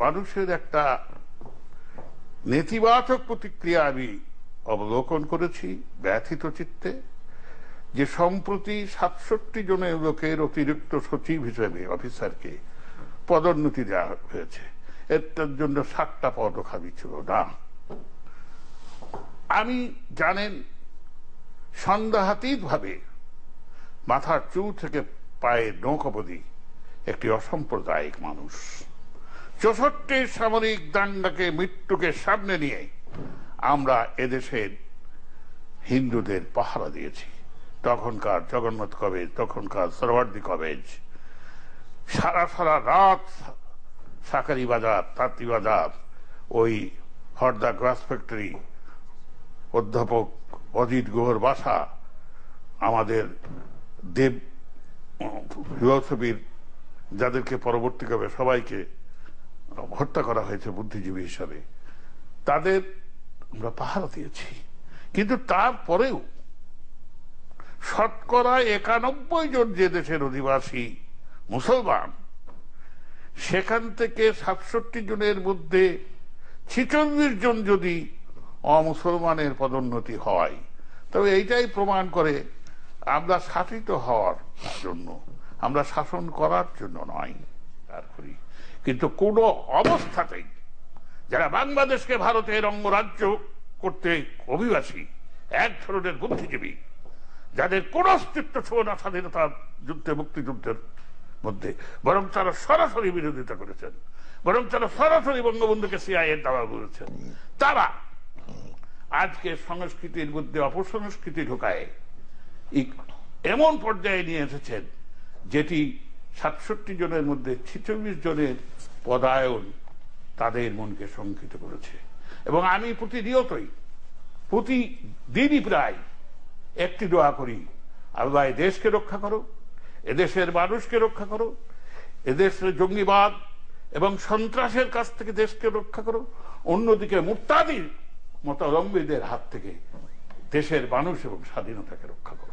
মানুষের একটা নেতিবাচক প্রতিক্রিয়া আমি অবলোকন করেছি ব্যথিত চিত্তে, যে সম্প্রতি ৬৭ জনের লোকের অতিরিক্ত সচিব হিসেবে অফিসারকে পদোন্নতি দেওয়া হয়েছে। এটার জন্য ৭টা পদও খালি ছিল না। আমি জানেন সন্দেহাতীত ভাবে মাথার চুল থেকে পায়ের নখ অবধি একটি অসাম্প্রদায়িক মানুষ। ৬৪ সামরিক দাঙ্গাকে, মৃত্যুকে সামনে নিয়ে আমরা এদেশের হিন্দুদের পাহারা দিয়েছি। তখনকার জগন্নাথ কলেজ, তখনকার সরওয়ার্দী কলেজ, সারা সারা রাত সাকারি বাজার, তাঁতি বাজার, ওই হরদা গ্লাস ফ্যাক্টরি, অধ্যাপক অজিত গুহর বাসা, আমাদের দেব ফিলোসফির যাদেরকে পরবর্তীকালে সবাইকে হত্যা করা হয়েছে বুদ্ধিজীবী হিসাবে, তাদের আমরা পাহারা দিয়েছি। কিন্তু তারপরেও শতকরা ৯১ জন যে দেশের অধিবাসী মুসলমান, সেখান থেকে ৬৭ জনের মধ্যে ৪৬ জন যদি অমুসলমানের পদোন্নতি হয়, তবে এইটাই প্রমাণ করে আমরা শাসিত হওয়ার জন্য, আমরা শাসন করার জন্য নয় আর করি। কিন্তু কোন অবস্থাতেই যারা বাংলাদেশকে ভারতের অঙ্গরাজ্য করতে অভিবাসী, এক ধরনের বুদ্ধিজীবী, যাদের কোন অস্তিত্ব ছিল না স্বাধীনতা যুদ্ধে, মুক্তিযুদ্ধের মধ্যে, বরং তারা সরাসরি বিরোধিতা করেছেন, বরং তারা সরাসরি বঙ্গবন্ধুকে সিআইএর দাওয়া করেছেন, তারা আজকে সংস্কৃতির মধ্যে অপসংস্কৃতি ঢোকায় এমন পর্যায়ে নিয়ে এসেছেন যেটি ৬৭ জনের মধ্যে ৪৬ জনের পদায়ন তাদের মনকে শঙ্কিত করেছে। এবং আমি প্রতিদিনই প্রায় একটি দোয়া করি, আল্লাহ দেশকে রক্ষা করো, এদেশের মানুষকে রক্ষা করো, এদেশের জঙ্গিবাদ এবং সন্ত্রাসের কাছ থেকে দেশকে রক্ষা করো, অন্যদিকে মুরতাদি মতাবলম্বীদের হাত থেকে দেশের মানুষ এবং স্বাধীনতাকে রক্ষা করো।